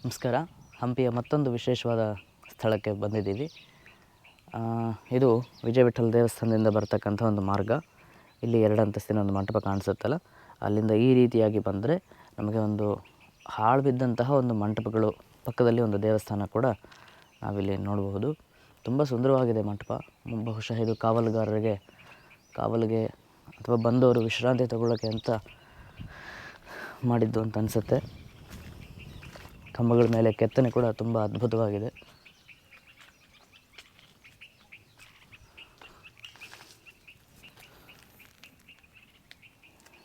ನಮಸ್ಕಾರ. ಹಂಪಿಯ ಮತ್ತೊಂದು ವಿಶೇಷವಾದ ಸ್ಥಳಕ್ಕೆ ಬಂದಿದ್ದೀವಿ. ಇದು ವಿಜಯ ವಿಠ್ಠಲ ದೇವಸ್ಥಾನದಿಂದ ಬರ್ತಕ್ಕಂಥ ಒಂದು ಮಾರ್ಗ. ಇಲ್ಲಿ 2 ಅಂತಸ್ತಿನ ಒಂದು ಮಂಟಪ ಕಾಣಿಸುತ್ತಲ್ಲ, ಅಲ್ಲಿಂದ ಈ ರೀತಿಯಾಗಿ ಬಂದರೆ ನಮಗೆ ಒಂದು ಹಾಳು ಬಿದ್ದಂತಹ ಒಂದು ಮಂಟಪಗಳು ಪಕ್ಕದಲ್ಲಿ ಒಂದು ದೇವಸ್ಥಾನ ಕೂಡ ನಾವಿಲ್ಲಿ ನೋಡಬಹುದು. ತುಂಬ ಸುಂದರವಾಗಿದೆ ಮಂಟಪ. ಬಹುಶಃ ಇದು ಕಾವಲಿಗೆ ಅಥವಾ ಬಂದವರು ವಿಶ್ರಾಂತಿ ತಗೊಳ್ಳೋಕ್ಕೆ ಅಂತ ಮಾಡಿದ್ದು ಅಂತ ಅನಿಸುತ್ತೆ. ಕಂಬಗಳ ಮೇಲೆ ಕೆತ್ತನೆ ಕೂಡ ತುಂಬ ಅದ್ಭುತವಾಗಿದೆ.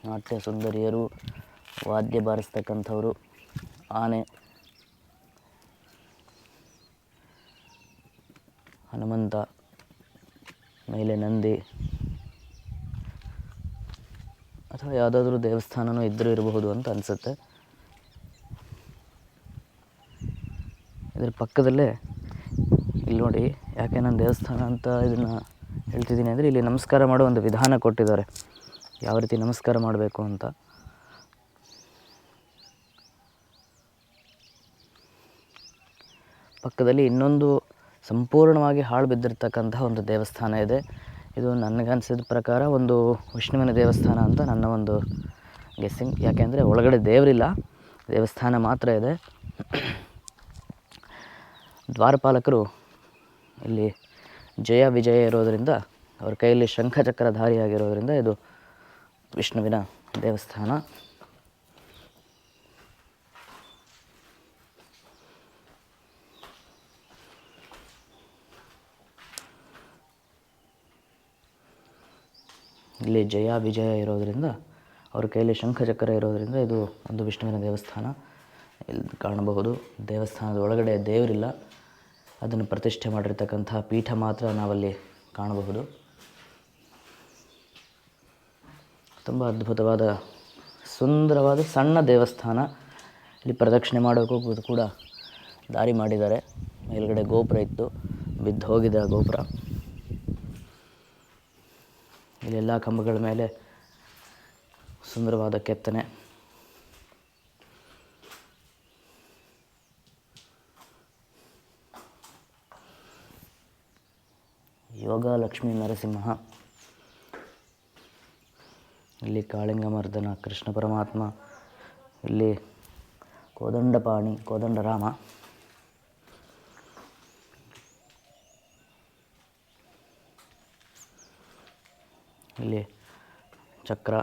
ನಾಟ್ಯ ಸುಂದರಿಯರು, ವಾದ್ಯ ಬಾರಿಸ್ತಕ್ಕಂಥವರು, ಆನೆ, ಹನುಮಂತ, ಮೇಲೆ ನಂದಿ ಅಥವಾ ಯಾವುದಾದ್ರೂ ದೇವಸ್ಥಾನವೂ ಇರಬಹುದು ಅಂತ ಅನಿಸುತ್ತೆ. ಇದರ ಪಕ್ಕದಲ್ಲೇ ಇಲ್ಲಿ ನೋಡಿ, ಯಾಕೆ ನಾನು ದೇವಸ್ಥಾನ ಅಂತ ಇದನ್ನು ಹೇಳ್ತಿದ್ದೀನಿ ಅಂದರೆ, ಇಲ್ಲಿ ನಮಸ್ಕಾರ ಮಾಡೋ ಒಂದು ವಿಧಾನ ಕೊಟ್ಟಿದ್ದಾರೆ, ಯಾವ ರೀತಿ ನಮಸ್ಕಾರ ಮಾಡಬೇಕು ಅಂತ. ಪಕ್ಕದಲ್ಲಿ ಇನ್ನೊಂದು ಸಂಪೂರ್ಣವಾಗಿ ಹಾಳು ಬಿದ್ದಿರ್ತಕ್ಕಂತಹ ಒಂದು ದೇವಸ್ಥಾನ ಇದೆ. ಇದು ನನಗನ್ಸಿದ ಪ್ರಕಾರ ಒಂದು ವಿಷ್ಣುವಿನ ದೇವಸ್ಥಾನ ಅಂತ ನನ್ನ ಒಂದು ಗೆಸ್ಸಿಂಗ್. ಯಾಕೆಂದರೆ ಒಳಗಡೆ ದೇವರಿಲ್ಲ, ದೇವಸ್ಥಾನ ಮಾತ್ರ ಇದೆ. ದ್ವಾರಪಾಲಕರು ಇಲ್ಲಿ ಜಯ ವಿಜಯ ಇರೋದರಿಂದ, ಅವರ ಕೈಯಲ್ಲಿ ಶಂಖಚಕ್ರಧಾರಿಯಾಗಿರೋದರಿಂದ ಇದು ವಿಷ್ಣುವಿನ ದೇವಸ್ಥಾನ. ಇಲ್ಲಿ ಜಯ ವಿಜಯ ಇರೋದರಿಂದ, ಅವ್ರ ಕೈಯಲ್ಲಿ ಶಂಖಚಕ್ರ ಇರೋದರಿಂದ ಇದು ಒಂದು ವಿಷ್ಣುವಿನ ದೇವಸ್ಥಾನ. ಇಲ್ಲಿ ಕಾಣಬಹುದು. ದೇವಸ್ಥಾನದ ಒಳಗಡೆ ದೇವರಿಲ್ಲ, ಅದನ್ನು ಪ್ರತಿಷ್ಠೆ ಮಾಡಿರ್ತಕ್ಕಂತಹ ಪೀಠ ಮಾತ್ರ ನಾವಲ್ಲಿ ಕಾಣಬಹುದು. ತುಂಬ ಅದ್ಭುತವಾದ ಸುಂದರವಾದ ಸಣ್ಣ ದೇವಸ್ಥಾನ. ಇಲ್ಲಿ ಪ್ರದಕ್ಷಿಣೆ ಮಾಡೋಕ್ಕೂ ಕೂಡ ದಾರಿ ಮಾಡಿದ್ದಾರೆ. ಮೇಲ್ಗಡೆ ಗೋಪುರ ಇತ್ತು, ಬಿದ್ದು ಹೋಗಿದೆ ಆ ಗೋಪುರ. ಇಲ್ಲೆಲ್ಲ ಕಂಬಗಳ ಮೇಲೆ ಸುಂದರವಾದ ಕೆತ್ತನೆ. ಯೋಗ ಲಕ್ಷ್ಮೀ ನರಸಿಂಹ, ಇಲ್ಲಿ ಕಾಳಿಂಗಮರ್ದನ ಕೃಷ್ಣ ಪರಮಾತ್ಮ, ಇಲ್ಲಿ ಕೋದಂಡಪಾಣಿ ಕೋದಂಡರಾಮ, ಇಲ್ಲಿ ಚಕ್ರ.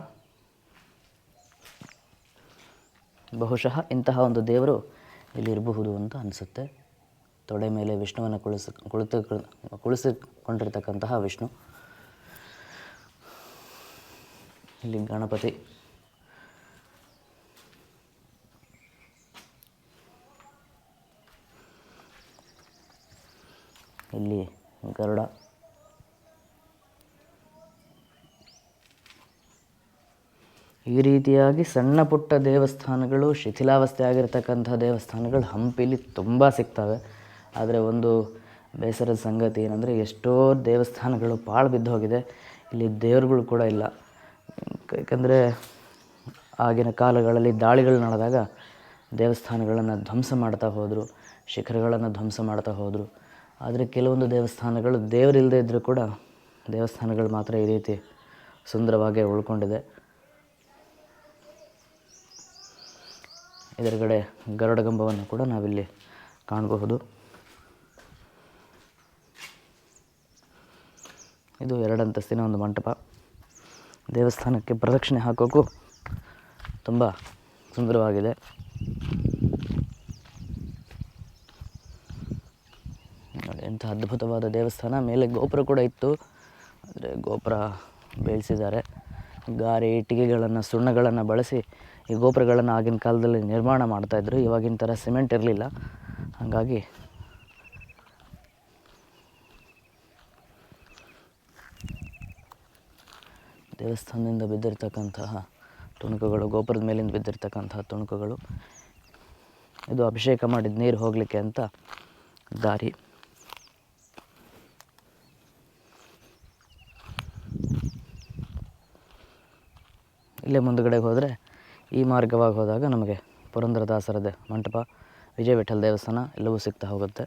ಬಹುಶಃ ಇಂತಹ ಒಂದು ದೇವರು ಇಲ್ಲಿ ಇರಬಹುದು ಅಂತ ಅನಿಸುತ್ತೆ. ತೊಡೆ ಮೇಲೆ ವಿಷ್ಣುವನ್ನು ಕುಳಿಸಿಕೊಂಡಿರ್ತಕ್ಕಂತಹ ವಿಷ್ಣು. ಇಲ್ಲಿ ಗಣಪತಿ, ಇಲ್ಲಿ ಗರುಡ, ಈ ರೀತಿಯಾಗಿ ಸಣ್ಣ ಪುಟ್ಟ ದೇವಸ್ಥಾನಗಳು, ಶಿಥಿಲಾವಸ್ಥೆ ಆಗಿರ್ತಕ್ಕಂಥ ದೇವಸ್ಥಾನಗಳು ಹಂಪಿಲಿ ತುಂಬ ಸಿಗ್ತವೆ. ಆದರೆ ಒಂದು ಬೇಸರದ ಸಂಗತಿ ಏನಂದರೆ, ಎಷ್ಟೋ ದೇವಸ್ಥಾನಗಳು ಪಾಳು ಬಿದ್ದು ಹೋಗಿದೆ. ಇಲ್ಲಿ ದೇವರುಗಳು ಕೂಡ ಇಲ್ಲ. ಯಾಕಂದರೆ ಆಗಿನ ಕಾಲಗಳಲ್ಲಿ ದಾಳಿಗಳು ನಡೆದಾಗ ದೇವಸ್ಥಾನಗಳನ್ನು ಧ್ವಂಸ ಮಾಡ್ತಾ ಹೋದರು, ಶಿಖರಗಳನ್ನು ಧ್ವಂಸ ಮಾಡ್ತಾ ಹೋದರು. ಆದರೆ ಕೆಲವೊಂದು ದೇವಸ್ಥಾನಗಳು ದೇವರಿಲ್ಲದೆ ಇದ್ದರೂ ಕೂಡ ದೇವಸ್ಥಾನಗಳು ಮಾತ್ರ ಈ ರೀತಿ ಸುಂದರವಾಗಿ ಉಳ್ಕೊಂಡಿದೆ. ಎದುರುಗಡೆ ಗರುಡಗಂಬವನ್ನು ಕೂಡ ನಾವಿಲ್ಲಿ ಕಾಣಬಹುದು. ಇದು 2 ಅಂತಸ್ತಿನ ಒಂದು ಮಂಟಪ. ದೇವಸ್ಥಾನಕ್ಕೆ ಪ್ರದಕ್ಷಿಣೆ ಹಾಕೋಕ್ಕೂ ತುಂಬ ಸುಂದರವಾಗಿದೆ. ಎಂಥ ಅದ್ಭುತವಾದ ದೇವಸ್ಥಾನ. ಮೇಲೆ ಗೋಪುರ ಕೂಡ ಇತ್ತು, ಆದರೆ ಗೋಪುರ ಬೀಳಿಸಿದ್ದಾರೆ. ಗಾರೆ, ಇಟ್ಟಿಗೆಗಳನ್ನು, ಸುಣ್ಣಗಳನ್ನು ಬಳಸಿ ಈ ಗೋಪುರಗಳನ್ನು ಆಗಿನ ಕಾಲದಲ್ಲಿ ನಿರ್ಮಾಣ ಮಾಡ್ತಾಯಿದ್ರು. ಇವಾಗಿನ ಥರ ಸಿಮೆಂಟ್ ಇರಲಿಲ್ಲ. ಹಾಗಾಗಿ ದೇವಸ್ಥಾನದಿಂದ ಬಿದ್ದಿರ್ತಕ್ಕಂತಹ ತುಣುಕುಗಳು, ಗೋಪುರದ ಮೇಲಿಂದ ಬಿದ್ದಿರ್ತಕ್ಕಂತಹ ತುಣುಕುಗಳು. ಇದು ಅಭಿಷೇಕ ಮಾಡಿದ ನೀರು ಹೋಗಲಿಕ್ಕೆ ಅಂತ ದಾರಿ. ಇಲ್ಲೇ ಮುಂದುಗಡೆಗೆ ಹೋದರೆ ಈ ಮಾರ್ಗವಾಗಿ ಹೋದಾಗ ನಮಗೆ ಪುರಂದರದಾಸರದ ಮಂಟಪ, ವಿಜಯ ವಿಠ್ಠಲ ದೇವಸ್ಥಾನ ಎಲ್ಲವೂ ಸಿಗ್ತಾ ಹೋಗುತ್ತೆ.